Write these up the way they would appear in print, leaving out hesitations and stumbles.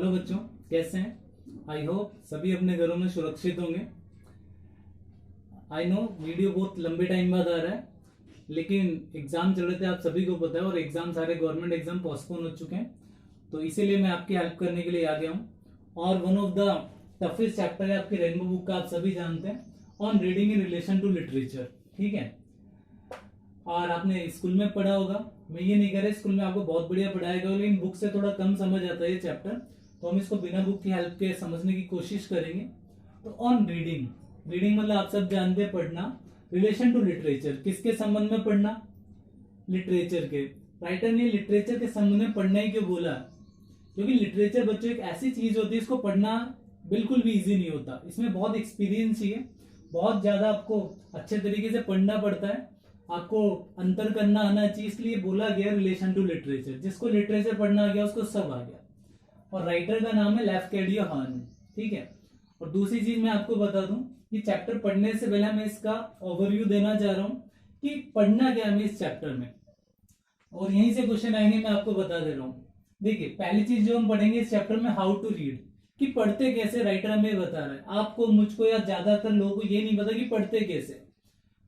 Hello बच्चों, कैसे हैं? आई होप सभी अपने घरों में सुरक्षित होंगे। आई नो वीडियो बहुत लंबे टाइम बाद आ रहा है, लेकिन एग्जाम चल रहे थे, आप सभी को पता है, और एग्जाम सारे गवर्नमेंट एग्जाम पोस्टपोन हो चुके हैं, तो इसीलिए मैं आपकी हेल्प करने के लिए आ गया हूँ। और one of the toughest chapter है आपकी रेनबो बुक का, आप सभी जानते हैं, on reading in relation to literature. ठीक है, और आपने स्कूल में पढ़ा होगा, मैं ये नहीं कह रहा स्कूल में आपको बहुत बढ़िया पढ़ाया गया, लेकिन बुक से थोड़ा कम समझ आता है ये चैप्टर, तो हम इसको बिना बुक की हेल्प के समझने की कोशिश करेंगे। तो ऑन रीडिंग, रीडिंग मतलब आप सब जानते हैं पढ़ना, रिलेशन टू लिटरेचर, किसके संबंध में पढ़ना? लिटरेचर के। राइटर ने लिटरेचर के संबंध में पढ़ना ही क्यों बोला? क्योंकि लिटरेचर बच्चों एक ऐसी चीज होती है, इसको पढ़ना बिल्कुल भी इजी नहीं होता, इसमें बहुत एक्सपीरियंस चाहिए, बहुत ज्यादा आपको अच्छे तरीके से पढ़ना पड़ता है, आपको अंतर करना आना चाहिए, इसलिए बोला गया रिलेशन टू लिटरेचर। जिसको लिटरेचर पढ़ना आ गया उसको सब आ गया। और राइटर का नाम है लेफ्केडियो हान। ठीक है, और दूसरी चीज मैं आपको बता दूं कि चैप्टर पढ़ने से पहले मैं इसका ओवरव्यू देना चाह रहा हूं कि पढ़ना क्या है इस चैप्टर में, और यहीं से क्वेश्चन आएंगे, मैं आपको बता दे रहा हूं। देखिए, पहली चीज जो हम पढ़ेंगे इस चैप्टर में, हाउ टू रीड, कि पढ़ते कैसे, राइटर हमें बता रहा है। आपको, मुझको या ज्यादातर लोगों को ये नहीं पता कि पढ़ते कैसे।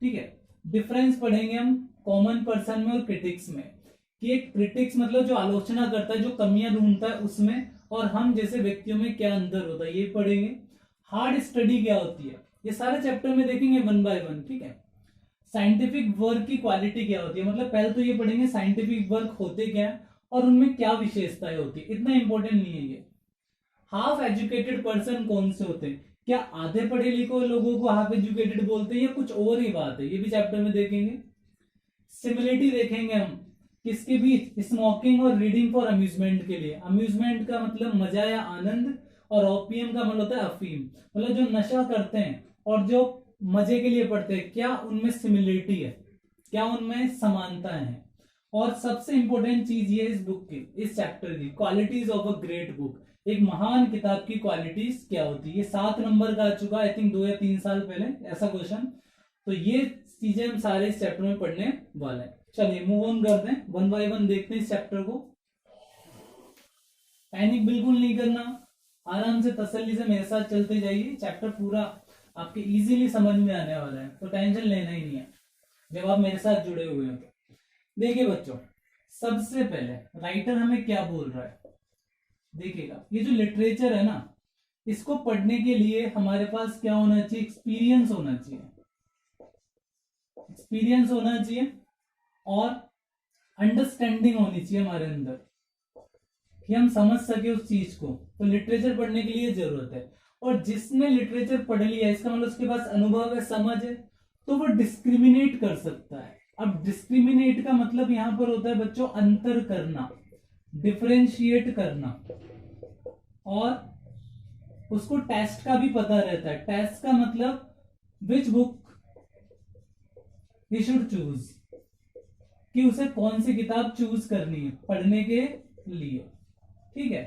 ठीक है, डिफरेंस पढ़ेंगे हम कॉमन पर्सन में और क्रिटिक्स में, कि एक क्रिटिक्स मतलब जो आलोचना करता है, जो कमियां ढूंढता है उसमें, और हम जैसे व्यक्तियों में क्या अंतर होता है ये पढ़ेंगे। हार्ड स्टडी क्या होती है, ये सारे चैप्टर में देखेंगे वन बाय वन। ठीक है, साइंटिफिक वर्क की क्वालिटी क्या होती है, मतलब पहले तो ये पढ़ेंगे साइंटिफिक वर्क होते क्या है और उनमें क्या विशेषताएं होती है, इतना इंपॉर्टेंट नहीं है ये। हाफ एजुकेटेड पर्सन कौन से होते हैं, क्या आधे पढ़े लिखे लोगों को हाफ एजुकेटेड बोलते हैं या कुछ और ही बात है, ये भी चैप्टर में देखेंगे। सिमिलरिटी देखेंगे हम किसके बीच, स्मोकिंग और रीडिंग फॉर अम्यूजमेंट के लिए। अम्यूजमेंट का मतलब मजा या आनंद, और ओपियम का मतलब होता है अफीम, मतलब जो नशा करते हैं और जो मजे के लिए पढ़ते हैं, क्या उनमें सिमिलरिटी है, क्या उनमें समानता है। और सबसे इंपॉर्टेंट चीज ये इस बुक की, इस चैप्टर की, qualities of a great book, एक महान किताब की क्वालिटीज क्या होती है। ये 7 नंबर का आ चुका, आई थिंक 2 या 3 साल पहले ऐसा क्वेश्चन, तो ये चीजें हम सारे इस चैप्टर में पढ़ने वाले हैं। चलिए मूव ऑन करते हैं, वन बाय वन देखते हैं इस चैप्टर को। पैनिक बिल्कुल नहीं करना, आराम से तसल्ली से मेरे साथ चलते जाइए, चैप्टर पूरा आपके इजीली समझ में आने वाला है, तो टेंशन लेना ही नहीं है जब आप मेरे साथ जुड़े हुए हो। देखिए बच्चों, सबसे पहले राइटर हमें क्या बोल रहा है, देखिएगा, ये जो लिटरेचर है ना, इसको पढ़ने के लिए हमारे पास क्या होना चाहिए, एक्सपीरियंस होना चाहिए, एक्सपीरियंस होना चाहिए, और अंडरस्टैंडिंग होनी चाहिए हमारे अंदर, कि हम समझ सके उस चीज को। तो लिटरेचर पढ़ने के लिए जरूरत है, और जिसने लिटरेचर पढ़ लिया, इसका मतलब उसके पास अनुभव है, समझ है, तो वो डिस्क्रिमिनेट कर सकता है। अब डिस्क्रिमिनेट का मतलब यहां पर होता है बच्चों अंतर करना, डिफरेंशिएट करना, और उसको टेस्ट का भी पता रहता है। टेस्ट का मतलब which book he should choose, कि उसे कौन सी किताब चूज करनी है पढ़ने के लिए। ठीक है,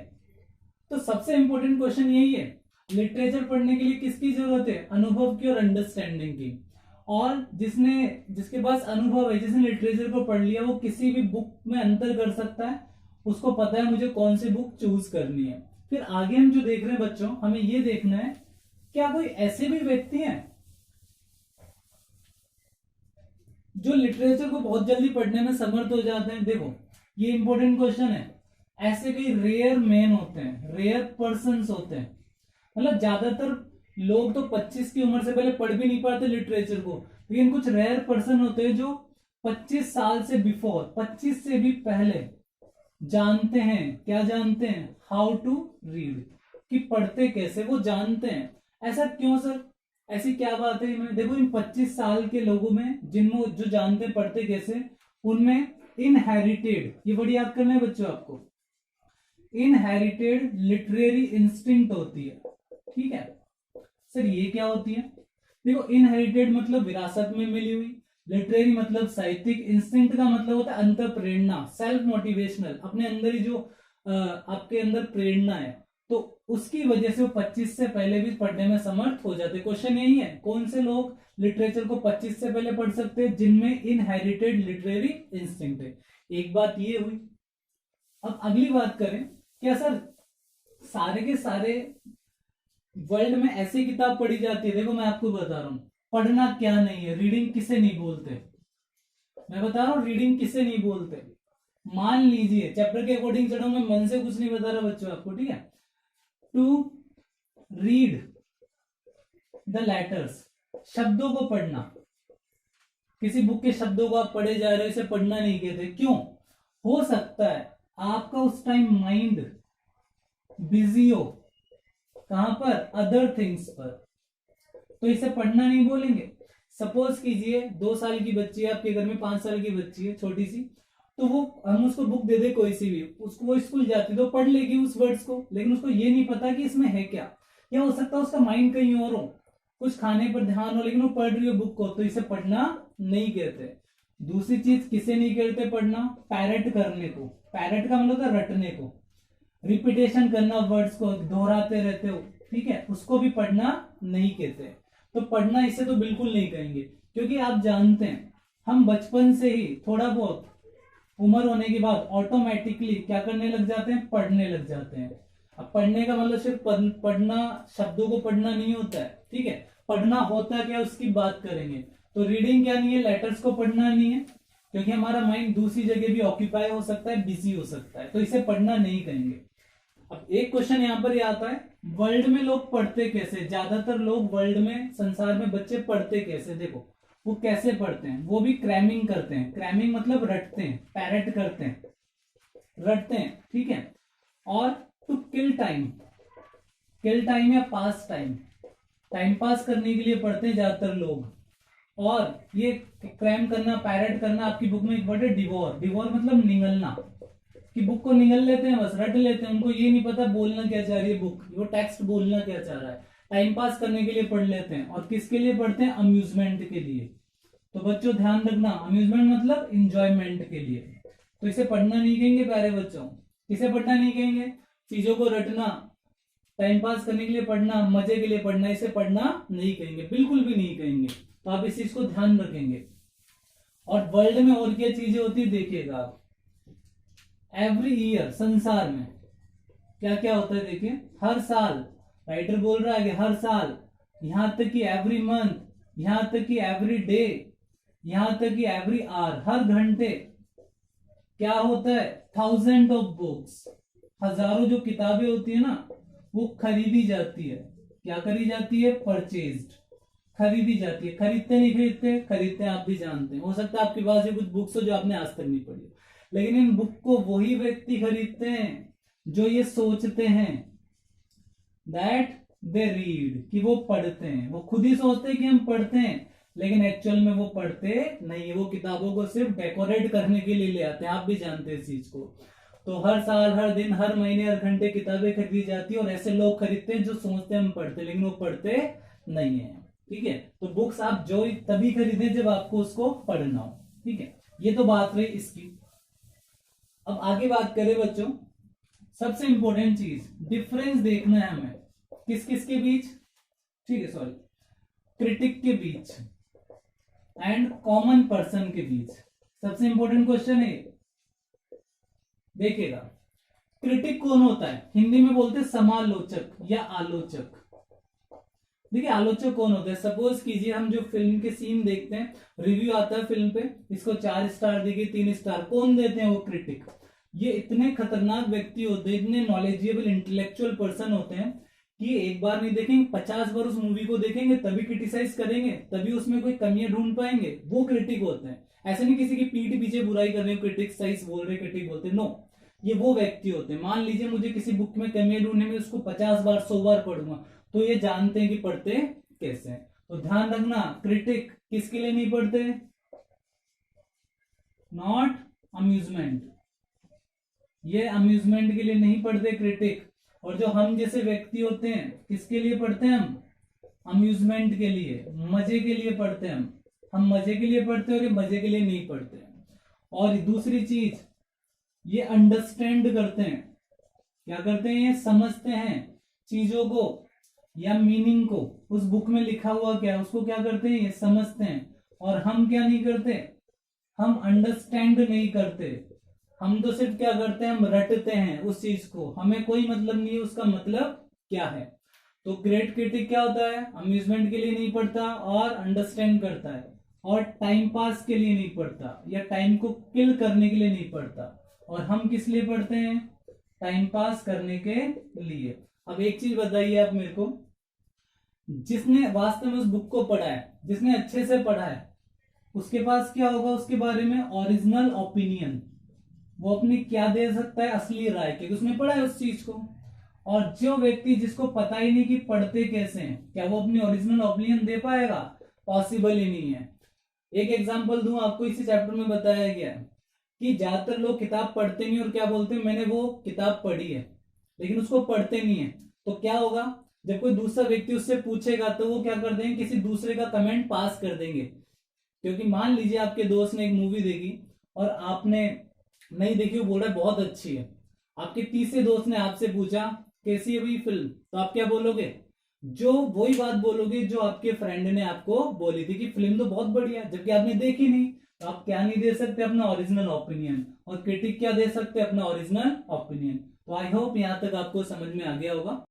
तो सबसे इंपॉर्टेंट क्वेश्चन यही है, लिटरेचर पढ़ने के लिए किसकी जरूरत है, अनुभव की और अंडरस्टैंडिंग की। और जिसके पास अनुभव है, जिसने लिटरेचर को पढ़ लिया, वो किसी भी बुक में अंतर कर सकता है, उसको पता है मुझे कौन सी बुक चूज करनी है। फिर आगे हम जो देख रहे हैं बच्चों, हमें ये देखना है क्या कोई ऐसे भी व्यक्ति हैं जो लिटरेचर को बहुत जल्दी पढ़ने में समर्थ हो जाते हैं। देखो ये इंपॉर्टेंट क्वेश्चन है, ऐसे कई रेयर मैन होते हैं, रेयर पर्सन्स होते हैं, मतलब ज्यादातर लोग तो 25 की उम्र से पहले पढ़ भी नहीं पाते लिटरेचर को, लेकिन कुछ रेयर पर्सन होते हैं जो 25 साल से बिफोर, 25 से भी पहले जानते हैं, क्या जानते हैं, हाउ टू रीड, कि पढ़ते कैसे वो जानते हैं। ऐसा क्यों सर, ऐसी क्या बात है? मैं देखो इन 25 साल के लोगों में, जिनमें जो जानते पढ़ते कैसे, उनमें इनहेरिटेड, ये बड़ी याद करना है बच्चों आपको, इनहेरिटेड लिटरेरी इंस्टिंक्ट होती है। ठीक है सर, ये क्या होती है? देखो इनहेरिटेड मतलब विरासत में मिली हुई, लिटरेरी मतलब साहित्यिक, इंस्टिंक्ट का मतलब होता है अंतर प्रेरणा, सेल्फ मोटिवेशनल, अपने अंदर ही जो आपके अंदर प्रेरणा है, तो उसकी वजह से वो 25 से पहले भी पढ़ने में समर्थ हो जाते। क्वेश्चन यही है, कौन से लोग लिटरेचर को 25 से पहले पढ़ सकते हैं, जिनमें इनहेरिटेड लिटरेरी इंस्टिंक्ट है। एक बात ये हुई। अब अगली बात करें, क्या सर सारे के सारे वर्ल्ड में ऐसी किताब पढ़ी जाती है, देखो मैं आपको बता रहा हूं, पढ़ना क्या नहीं है, रीडिंग किसे नहीं बोलते, मैं बता रहा हूं रीडिंग किसे नहीं बोलते। मान लीजिए चैप्टर के अकॉर्डिंग चढ़ो, मैं मन से कुछ नहीं बता रहा बच्चों आपको, ठीक है। टू रीड द लेटर्स, शब्दों को पढ़ना, किसी बुक के शब्दों को आप पढ़े जा रहे हो, इसे पढ़ना नहीं कहते। क्यों? हो सकता है आपका उस टाइम माइंड बिजी हो, कहां पर, अदर थिंग्स पर, तो इसे पढ़ना नहीं बोलेंगे। सपोज कीजिए 2 साल की बच्ची है आपके घर में, 5 साल की बच्ची है छोटी सी, तो वो हम उसको बुक दे दे कोई सी भी, उसको वो स्कूल जाती तो पढ़ लेगी उस वर्ड्स को, लेकिन उसको ये नहीं पता कि इसमें है क्या, या हो सकता है उसका माइंड कहीं और हो, कुछ खाने पर ध्यान हो, लेकिन वो पढ़ रही हो बुक को, तो इसे पढ़ना नहीं कहते। दूसरी चीज किसे नहीं कहते पढ़ना, पैरेट करने को, पैरेट का मतलब होता है रटने को, रिपीटेशन करना, वर्ड्स को दोहराते रहते हो, ठीक है, उसको भी पढ़ना नहीं कहते। तो पढ़ना इसे तो बिल्कुल नहीं कहेंगे, क्योंकि आप जानते हैं हम बचपन से ही थोड़ा बहुत उम्र होने के बाद ऑटोमेटिकली क्या करने लग जाते हैं, पढ़ने लग जाते हैं। अब पढ़ने का मतलब सिर्फ पढ़ना, शब्दों को पढ़ना नहीं होता है, ठीक है, पढ़ना होता क्या उसकी बात करेंगे। तो रीडिंग क्या नहीं है, लेटर्स को पढ़ना नहीं है, क्योंकि हमारा माइंड दूसरी जगह भी ऑक्यूपाई हो सकता है, बिजी हो सकता है, तो इसे पढ़ना नहीं कहेंगे। अब एक क्वेश्चन यहां पर आता है, वर्ल्ड में लोग पढ़ते कैसे, ज्यादातर लोग वर्ल्ड में, संसार में बच्चे पढ़ते कैसे, देखो वो कैसे पढ़ते हैं, वो भी क्रैमिंग करते हैं, क्रैमिंग मतलब रटते हैं, पैरेट करते हैं, रटते हैं, ठीक है। और to kill time, kill time या पास टाइम, टाइम पास करने के लिए पढ़ते हैं ज्यादातर लोग। और ये क्रैम करना, पैरेट करना, आपकी बुक में एक वर्ड है डिवोर, डिवोर मतलब निगलना, कि बुक को निगल लेते हैं, बस रट लेते हैं, उनको ये नहीं पता बोलना क्या चाह रही है बुक, वो टेक्स्ट बोलना क्या चाह रहा है, टाइम पास करने के लिए पढ़ लेते हैं। और किसके लिए पढ़ते हैं, अम्यूजमेंट के लिए। तो बच्चों ध्यान रखना, अम्यूजमेंट मतलब इंजॉयमेंट के लिए, तो इसे पढ़ना नहीं कहेंगे प्यारे बच्चों। किसे पढ़ना नहीं कहेंगे, चीजों को रटना, टाइम पास करने के लिए पढ़ना, मजे के लिए पढ़ना, इसे पढ़ना नहीं कहेंगे, बिल्कुल भी नहीं कहेंगे। तो आप इस चीज को ध्यान रखेंगे। और वर्ल्ड में और क्या चीजें होती है देखिएगा आप, एवरी ईयर, संसार में क्या क्या होता है देखिए, हर साल, राइटर बोल रहा है कि हर साल, यहां तक कि एवरी मंथ, यहां तक कि एवरी डे, यहां तक कि एवरी आवर, हर घंटे क्या होता है, 1000 ऑफ बुक्स, हजारों जो किताबें होती है ना, वो खरीदी जाती है। क्या करी जाती है, परचेज्ड, खरीदी जाती है। खरीदते नहीं खरीदते, खरीदते आप भी जानते हैं। हो सकता है आपके पास ये कुछ बुक्स हो जो आपने आज तक नहीं पढ़ी, लेकिन इन बुक को वही व्यक्ति खरीदते हैं जो ये सोचते हैं दैट दे रीड, कि वो पढ़ते हैं। वो खुद ही सोचते हैं कि हम पढ़ते हैं, लेकिन एक्चुअल में वो पढ़ते नहीं है, वो किताबों को सिर्फ डेकोरेट करने के लिए ले आते हैं, आप भी जानते हैं इस चीज को। तो हर साल, हर दिन, हर महीने, हर घंटे किताबें खरीदी जाती है, और ऐसे लोग खरीदते हैं जो सोचते हैं हम पढ़ते, लेकिन वो पढ़ते नहीं है, ठीक है। तो बुक्स आप जो तभी खरीदें जब आपको उसको पढ़ना हो, ठीक है। ये तो बात रही इसकी। अब आगे बात करें बच्चों, सबसे इंपॉर्टेंट चीज, डिफरेंस देखना है हमें किस किस के बीच, ठीक है, सॉरी, क्रिटिक के बीच एंड कॉमन पर्सन के बीच। सबसे इंपॉर्टेंट क्वेश्चन है, देखिएगा, क्रिटिक कौन होता है, हिंदी में बोलते हैं समालोचक या आलोचक। देखिए आलोचक कौन होता है, सपोज कीजिए हम जो फिल्म के सीन देखते हैं, रिव्यू आता है फिल्म पे, इसको 4 स्टार देंगे, 3 स्टार, कौन देते हैं, वो क्रिटिक। ये इतने खतरनाक व्यक्ति होते हैं, इतने नॉलेजेबल इंटेलेक्चुअल पर्सन होते हैं कि एक बार नहीं देखेंगे, 50 बार उस मूवी को देखेंगे, तभी क्रिटिसाइज करेंगे, तभी उसमें कोई कमियां ढूंढ पाएंगे, वो क्रिटिक होते हैं। ऐसे नहीं किसी की पीठ पीछे बुराई कर रहे हैं, क्रिटिसाइज बोल रहे, क्रिटिक बोलते हैं, नो, ये वो व्यक्ति होते हैं। मान लीजिए मुझे किसी बुक में कमियां ढूंढने में उसको 50 बार 100 बार पढ़ूंगा, तो ये जानते हैं कि पढ़ते कैसे हैं। तो ध्यान रखना, क्रिटिक किसके लिए नहीं पढ़ते, नॉट अम्यूजमेंट, ये अम्यूजमेंट के लिए नहीं पढ़ते क्रिटिक। और जो हम जैसे व्यक्ति होते हैं किसके लिए पढ़ते हैं, हम अम्यूजमेंट के लिए, मजे के लिए पढ़ते हैं, हम मजे के लिए पढ़ते हैं, और ये मजे के लिए नहीं पढ़ते। और दूसरी चीज, ये अंडरस्टैंड करते हैं, क्या करते हैं, ये समझते हैं चीजों को या मीनिंग को, उस बुक में लिखा हुआ क्या है उसको क्या करते हैं, ये समझते हैं। और हम क्या नहीं करते, हम अंडरस्टैंड नहीं करते, हम तो सिर्फ क्या करते हैं, हम रटते हैं उस चीज को, हमें कोई मतलब नहीं है उसका मतलब क्या है। तो ग्रेट क्रिटिक क्या होता है, अम्यूजमेंट के लिए नहीं पढ़ता और अंडरस्टैंड करता है, और टाइम पास के लिए नहीं पढ़ता या टाइम को किल करने के लिए नहीं पढ़ता। और हम किस लिए पढ़ते हैं, टाइम पास करने के लिए। अब एक चीज बताइए आप मेरे को, जिसने वास्तव में उस बुक को पढ़ा है, जिसने अच्छे से पढ़ा है, उसके पास क्या होगा उसके बारे में, ओरिजिनल ओपिनियन। वो अपनी क्या दे सकता है, असली राय, क्योंकि उसने पढ़ा है उस चीज को। और जो व्यक्ति जिसको पता ही नहीं कि पढ़ते कैसे हैं, क्या वो अपनी ओरिजिनल ओपिनियन दे पाएगा, पॉसिबल ही नहीं है। एक एग्जांपल दूं आपको, इसी चैप्टर में बताया गया है कि ज्यादातर लोग किताब पढ़ते नहीं और क्या बोलते हैं, मैंने वो किताब पढ़ी है, लेकिन उसको पढ़ते नहीं है। तो क्या होगा, जब कोई दूसरा व्यक्ति उससे पूछेगा तो वो क्या कर देंगे, किसी दूसरे का कमेंट पास कर देंगे। क्योंकि मान लीजिए आपके दोस्त ने एक मूवी देखी और आपने नहीं देखी, वो बोल रहा है बहुत अच्छी है, आपके तीसरे दोस्त ने आपसे पूछा कैसी है भाई फिल्म, तो आप क्या बोलोगे, जो वही बात बोलोगे जो आपके फ्रेंड ने आपको बोली थी कि फिल्म तो बहुत बढ़िया, जबकि आपने देखी नहीं। तो आप क्या नहीं दे सकते, अपना ओरिजिनल ओपिनियन। और क्रिटिक क्या दे सकते, अपना ओरिजिनल ओपिनियन। तो आई होप यहां तक आपको समझ में आ गया होगा।